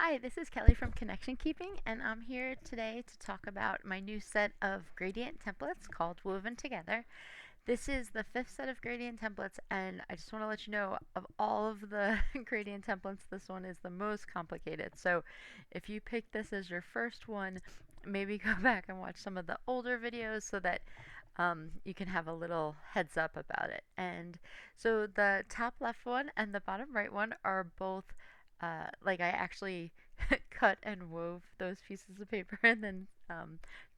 Hi, this is Kelly from Connection Keeping, and I'm here today to talk about my new set of gradient templates called Woven Together. This is the fifth set of gradient templates, and I just want to let you know of all of the gradient templates, this one is the most complicated. So if you pick this as your first one, maybe go back and watch some of the older videos so that you can have a little heads up about it. And so the top left one and the bottom right one are both like I actually cut and wove those pieces of paper and then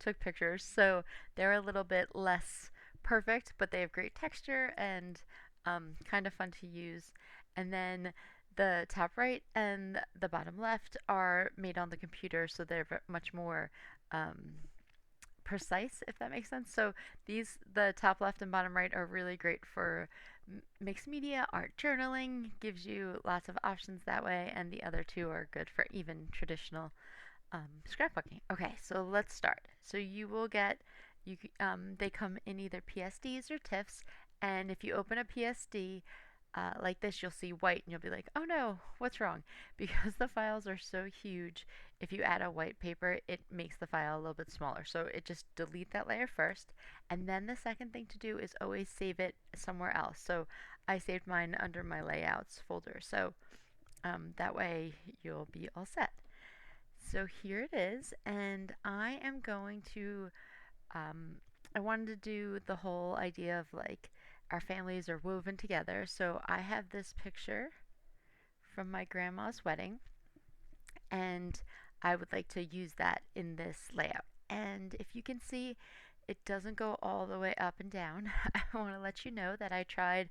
took pictures. So they're a little bit less perfect, but they have great texture and kind of fun to use. And then the top right and the bottom left are made on the computer, so they're much more um, precise, if that makes sense. So the top left and bottom right, are really great for mixed media, art journaling, gives you lots of options that way, and the other two are good for even traditional scrapbooking. Okay, so let's start. So you will get, they come in either PSDs or TIFFs, and if you open a PSD, like this, you'll see white and you'll be like, oh no, what's wrong? Because the files are so huge, if you add a white paper, it makes the file a little bit smaller. So it just delete that layer first. And then the second thing to do is always save it somewhere else. So I saved mine under my layouts folder. So that way you'll be all set. So here it is. And I am going to I wanted to do the whole idea of like our families are woven together. So I have this picture from my grandma's wedding, and I would like to use that in this layout. And if you can see, it doesn't go all the way up and down. I want to let you know that I tried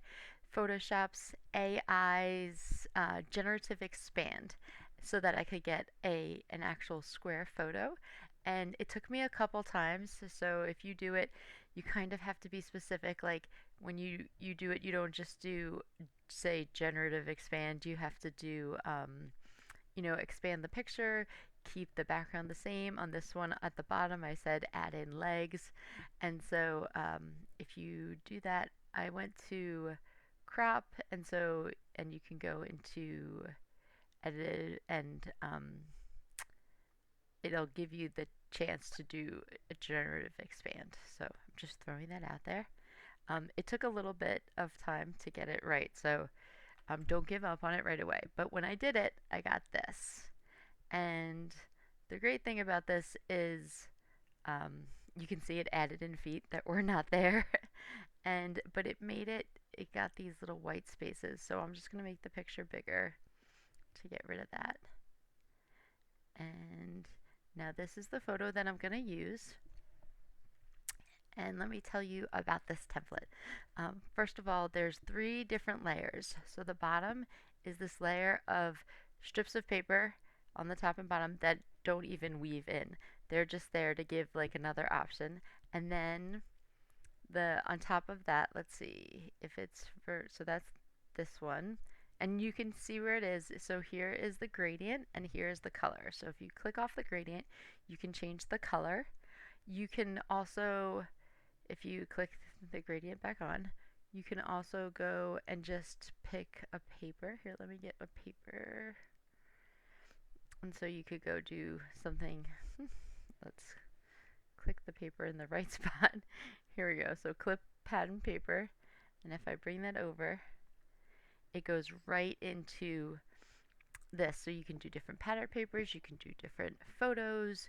Photoshop's AI's generative expand so that I could get an actual square photo. And it took me a couple times. So if you do it, you kind of have to be specific. Like when you do it, you don't just do, say, generative expand. You have to do expand the picture, keep the background the same. On this one at the bottom, I said add in legs. And so if you do that, I went to crop, and you can go into edit, and it'll give you the chance to do a generative expand. So I'm just throwing that out there. It took a little bit of time to get it right, so don't give up on it right away. But when I did it, I got this. And the great thing about this is you can see it added in feet that were not there. But it got these little white spaces. So I'm just going to make the picture bigger to get rid of that. And now this is the photo that I'm going to use. And let me tell you about this template. First of all, there's 3 different layers. So the bottom is this layer of strips of paper on the top and bottom that don't even weave in. They're just there to give like another option. And then on top of that, let's see if it's so that's this one. And you can see where it is. So here is the gradient and here is the color. So if you click off the gradient, you can change the color. You can also, if you click the gradient back on, you can also go and just pick a paper. Here, let me get a paper. And so you could go do something. Let's click the paper in the right spot. Here we go. So clip pattern paper. And if I bring that over, it goes right into this. So you can do different pattern papers, you can do different photos.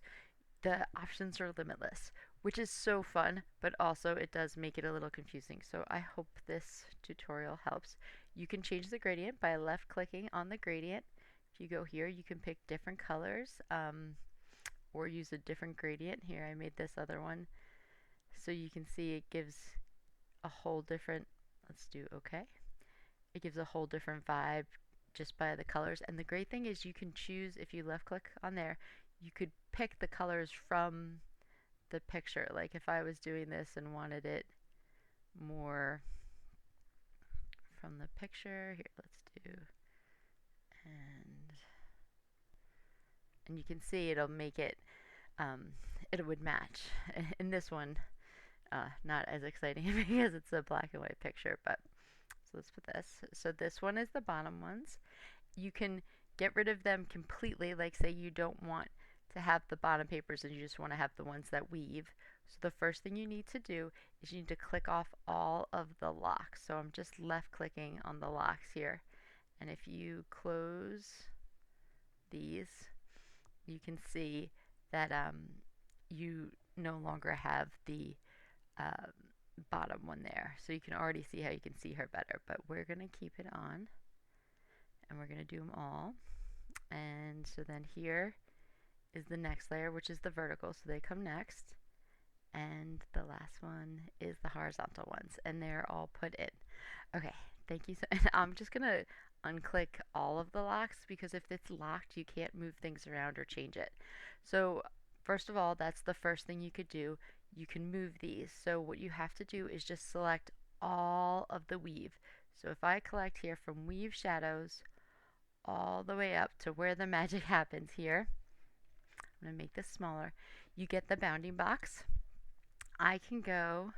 The options are limitless, which is so fun, but also it does make it a little confusing. So I hope this tutorial helps. You can change the gradient by left clicking on the gradient. If you go here, you can pick different colors or use a different gradient. Here I made this other one. So you can see it gives a whole different, let's do okay. It gives a whole different vibe just by the colors. And the great thing is you can choose, if you left click on there, you could pick the colors from the picture. Like if I was doing this and wanted it more from the picture, here let's do, and you can see it'll make it, it would match. In this one, not as exciting because it's a black and white picture, but so let's put this. So this one is the bottom ones. You can get rid of them completely, like say you don't want to have the bottom papers and you just want to have the ones that weave. So the first thing you need to do is you need to click off all of the locks. So I'm just left clicking on the locks here. And if you close these, you can see that you no longer have the um, bottom one there. So you can already see how you can see her better. But we're going to keep it on and we're going to do them all. And so then here is the next layer, which is the vertical, so they come next. And the last one is the horizontal ones, and they're all put in. Okay, thank you. And I'm just gonna unclick all of the locks because if it's locked, you can't move things around or change it. So first of all, that's the first thing you could do. You can move these. So what you have to do is just select all of the weave. So if I collect here from weave shadows all the way up to where the magic happens here, I'm going to make this smaller. You get the bounding box. I can go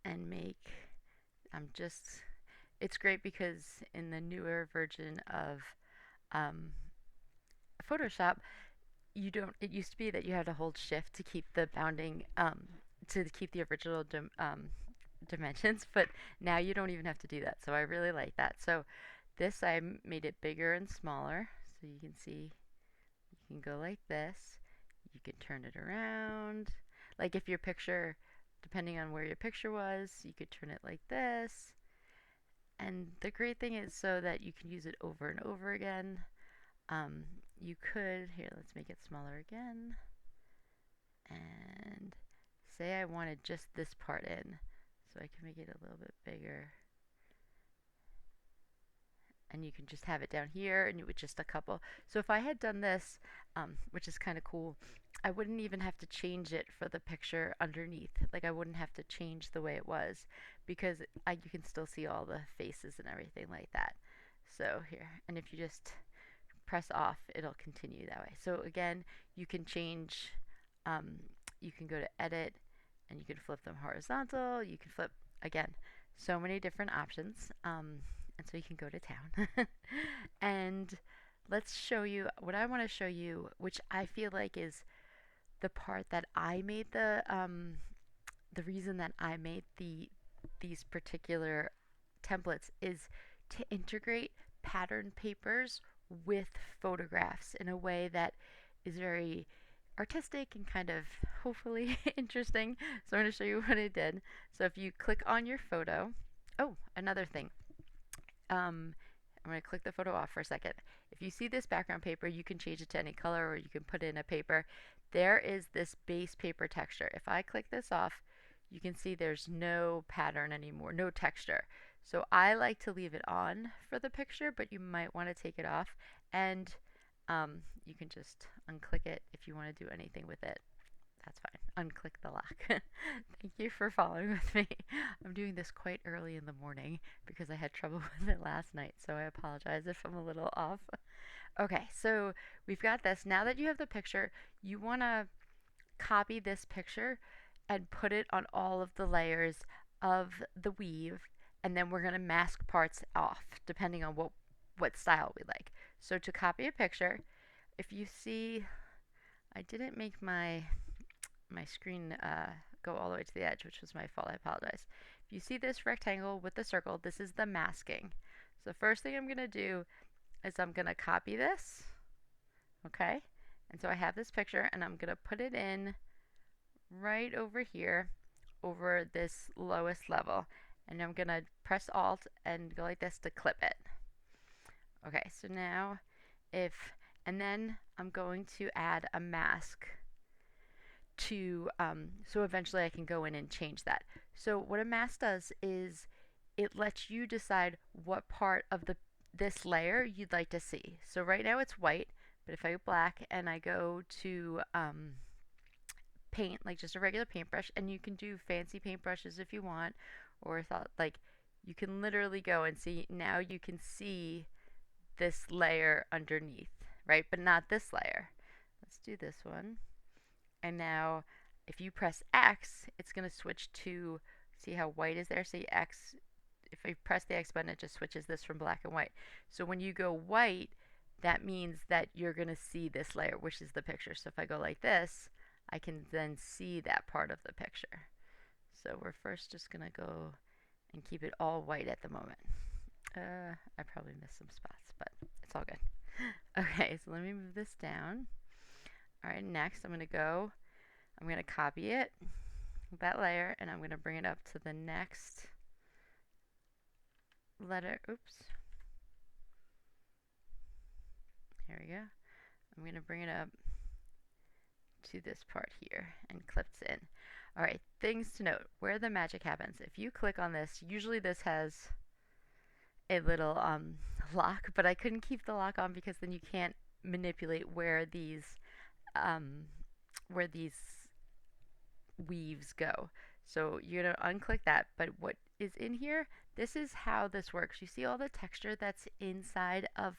and make, it's great because in the newer version of Photoshop, it used to be that you had to hold shift to keep the bounding, to keep the original dimensions, but now you don't even have to do that. So I really like that. So this, I made it bigger and smaller. So you can see, you can go like this. You can turn it around. Like if your picture, depending on where your picture was, you could turn it like this. And the great thing is so that you can use it over and over again. You could, here, let's make it smaller again. And say I wanted just this part in. So I can make it a little bit bigger. And you can just have it down here and with just a couple. So if I had done this, which is kind of cool, I wouldn't even have to change it for the picture underneath. Like I wouldn't have to change the way it was because you can still see all the faces and everything like that. So here, and if you just press off, it'll continue that way. So again, you can change, you can go to edit and you can flip them horizontal. You can flip, again, so many different options. And so you can go to town. And let's show you what I want to show you, which I feel like is the part that I made the reason that I made these particular templates is to integrate pattern papers with photographs in a way that is very artistic and kind of hopefully interesting. So I'm going to show you what I did. So if you click on your photo, oh, another thing. I'm going to click the photo off for a second. If you see this background paper, you can change it to any color or you can put in a paper. There is this base paper texture. If I click this off, you can see there's no pattern anymore, no texture. So I like to leave it on for the picture, but you might want to take it off. And you can just unclick it if you want to do anything with it. That's fine. Unclick the lock. Thank you for following with me. I'm doing this quite early in the morning because I had trouble with it last night, so I apologize if I'm a little off. Okay, so we've got this. Now that you have the picture, you want to copy this picture and put it on all of the layers of the weave, and then we're going to mask parts off depending on what style we like. So to copy a picture, if you see, I didn't make my screen go all the way to the edge, which was my fault. I apologize. If you see this rectangle with the circle, this is the masking. So the first thing I'm going to do is I'm going to copy this. Okay? And so I have this picture and I'm going to put it in right over here over this lowest level. And I'm going to press Alt and go like this to clip it. Okay, so now and then I'm going to add a mask to, so eventually I can go in and change that. So what a mask does is it lets you decide what part of this layer you'd like to see. So right now it's white, but if I go black and I go to paint, like just a regular paintbrush, and you can do fancy paintbrushes if you want, or like you can literally go and see, now you can see this layer underneath, right? But not this layer. Let's do this one. And now if you press X, it's going to switch to, see how white is there? See X, if I press the X button, it just switches this from black and white. So when you go white, that means that you're going to see this layer, which is the picture. So if I go like this, I can then see that part of the picture. So we're first just going to go and keep it all white at the moment. I probably missed some spots, but it's all good. Okay, so let me move this down. All right, next I'm going to copy it, that layer, and I'm going to bring it up to the next letter. Oops. Here we go. I'm going to bring it up to this part here and clips in. All right, things to note, where the magic happens. If you click on this, usually this has a little lock, but I couldn't keep the lock on because then you can't manipulate where these weaves go. So you're going to unclick that, but what is in here, this is how this works. You see all the texture that's inside of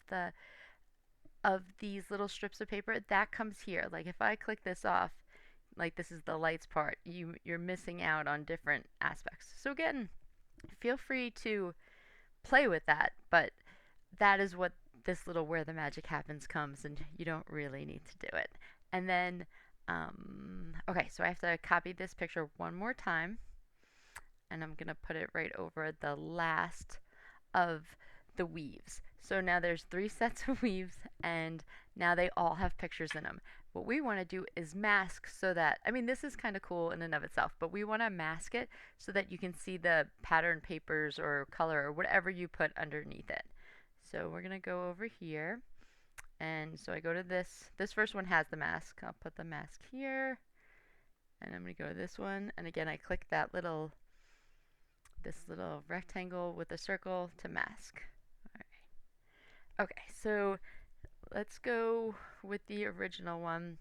these little strips of paper? That comes here. Like if I click this off, like this is the lights part, you're missing out on different aspects. So again, feel free to play with that, but that is what this little where the magic happens comes, and you don't really need to do it. And then, okay, so I have to copy this picture one more time, and I'm going to put it right over the last of the weaves. So now there's 3 sets of weaves, and now they all have pictures in them. What we want to do is mask so that, I mean, this is kind of cool in and of itself, but we want to mask it so that you can see the pattern papers or color or whatever you put underneath it. So we're going to go over here, and so I go to this. This first one has the mask. I'll put the mask here, and I'm going to go to this one, and again, I click that this little rectangle with a circle to mask. All right. Okay, so let's go with the original one,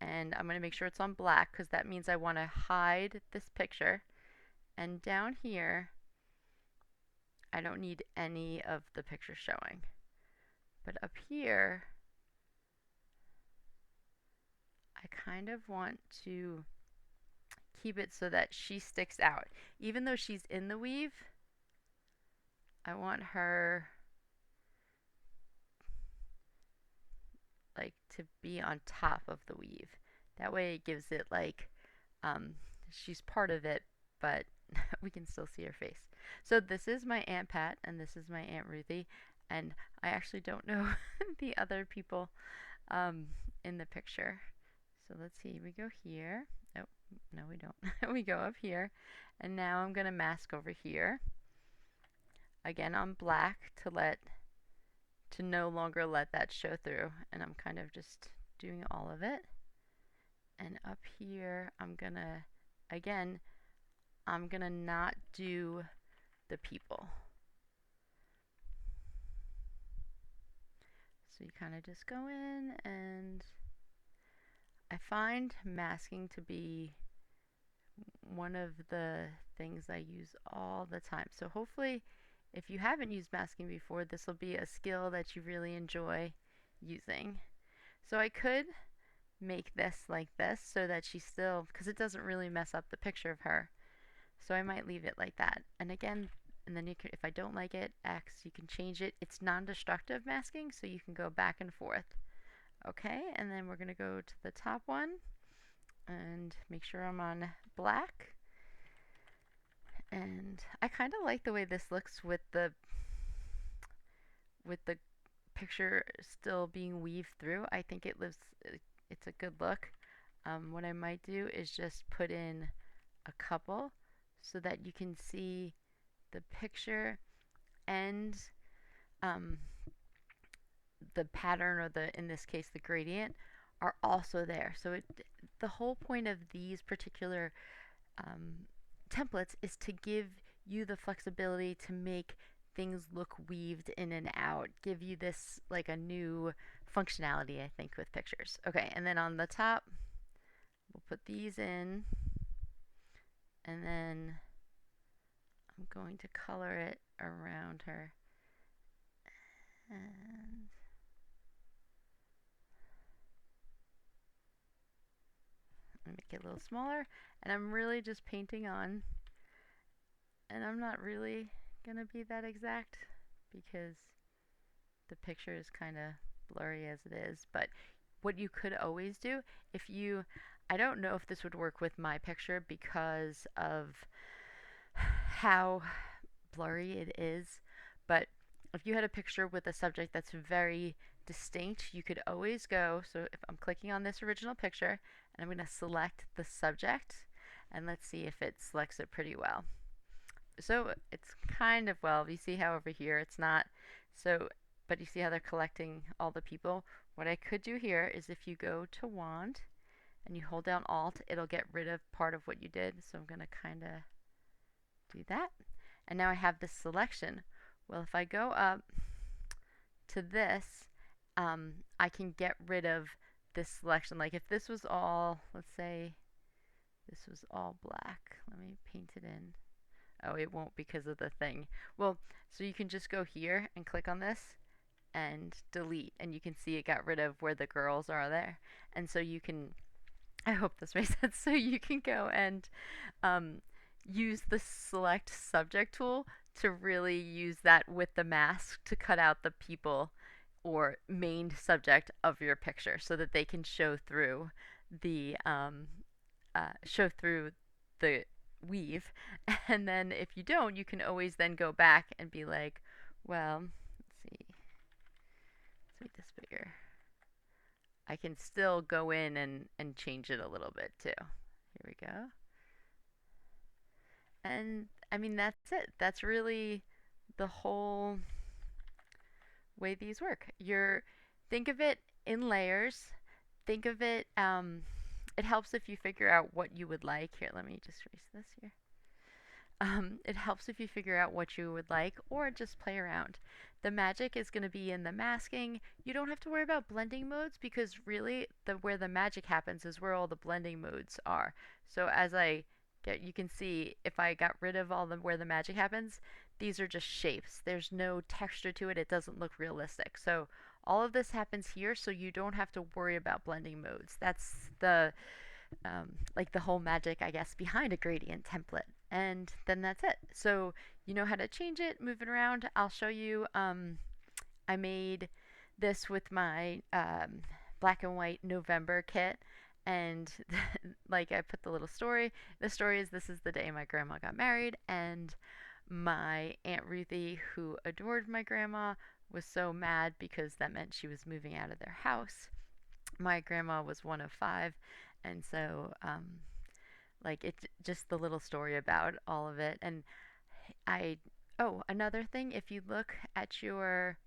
and I'm going to make sure it's on black because that means I want to hide this picture. And down here, I don't need any of the picture showing. But up here, I kind of want to keep it so that she sticks out. Even though she's in the weave, I want her like to be on top of the weave. That way it gives it like she's part of it, but we can still see her face. So this is my Aunt Pat, and this is my Aunt Ruthie, and I actually don't know the other people in the picture. So let's see, we go here. Oh, no we don't. We go up here, and now I'm going to mask over here. Again on black to no longer let that show through, and I'm kind of just doing all of it. And up here, I'm gonna not do the people. So you kind of just go in, and I find masking to be one of the things I use all the time. So hopefully, if you haven't used masking before, this will be a skill that you really enjoy using. So I could make this like this so that she still, because it doesn't really mess up the picture of her. So I might leave it like that. And again, and then you can, if I don't like it, X, you can change it. It's non-destructive masking, so you can go back and forth. Okay, and then we're going to go to the top one and make sure I'm on black. And I kind of like the way this looks with the picture still being weaved through. I think it's a good look. What I might do is just put in a couple so that you can see the picture and the pattern, or in this case the gradient, are also there. So the whole point of these particular templates is to give you the flexibility to make things look weaved in and out, give you this like a new functionality, I think, with pictures. Okay, and then on the top, we'll put these in, and then I'm going to color it around her. And make it a little smaller, and I'm really just painting on, and I'm not really gonna be that exact because the picture is kind of blurry as it is. But what you could always do, if you, I don't know if this would work with my picture because of how blurry it is, but if you had a picture with a subject that's very distinct, you could always go. So if I'm clicking on this original picture and I'm going to select the subject, and let's see if it selects it pretty well. So it's kind of, well, you see how over here it's not. So, but you see how they're collecting all the people. What I could do here is if you go to wand and you hold down Alt, it'll get rid of part of what you did. So I'm going to kind of do that. And now I have this selection. Well, if I go up to this, I can get rid of this selection. Like if this was all, let's say this was all black. Let me paint it in. Oh, it won't because of the thing. Well, so you can just go here and click on this and delete, and you can see it got rid of where the girls are there. And so you can, I hope this makes sense, so you can go and use the select subject tool to really use that with the mask to cut out the people or main subject of your picture so that they can show through the weave. And then if you don't, you can always then go back and be like, well, let's see, let's make this bigger. I can still go in and change it a little bit too. Here we go. And I mean, that's it. That's really the whole way these work. Think of it in layers. Think of it, it helps if you figure out what you would like. Here, let me just erase this here. It helps if you figure out what you would like or just play around. The magic is going to be in the masking. You don't have to worry about blending modes because really where the magic happens is where all the blending modes are. So as you can see if I got rid of all where the magic happens, these are just shapes. There's no texture to it. It doesn't look realistic. So all of this happens here, so you don't have to worry about blending modes. That's the like the whole magic, I guess, behind a gradient template. And then that's it. So you know how to change it, move it around. I'll show you. I made this with my black and white November kit, and like I put the little story. The story is this is the day my grandma got married, and my Aunt Ruthie, who adored my grandma, was so mad because that meant she was moving out of their house. My grandma was one of 5, and so like it's just the little story about all of it. And oh, another thing, if you look at your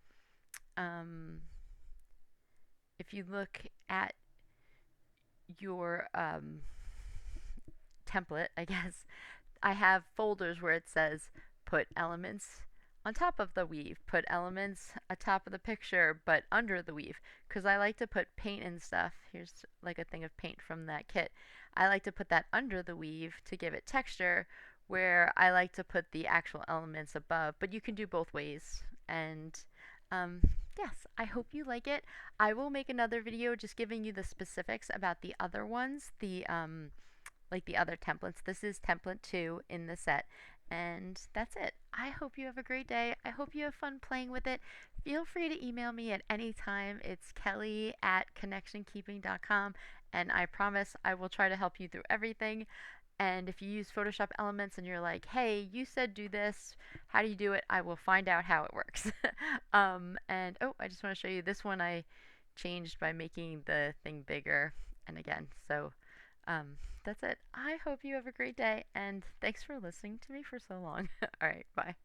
template, I guess, I have folders where it says put elements on top of the weave, put elements atop of the picture, but under the weave, because I like to put paint and stuff. Here's like a thing of paint from that kit. I like to put that under the weave to give it texture, where I like to put the actual elements above, but you can do both ways. And yes, I hope you like it. I will make another video just giving you the specifics about the other ones, like the other templates. This is template 2 in the set. And that's it. I hope you have a great day. I hope you have fun playing with it. Feel free to email me at any time. It's kelly@connectionkeeping.com, and I promise I will try to help you through everything. And if you use Photoshop Elements and you're like, hey, you said do this, how do you do it? I will find out how it works. And oh, I just want to show you this one I changed by making the thing bigger. And again, so that's it. I hope you have a great day, and thanks for listening to me for so long. All right, bye.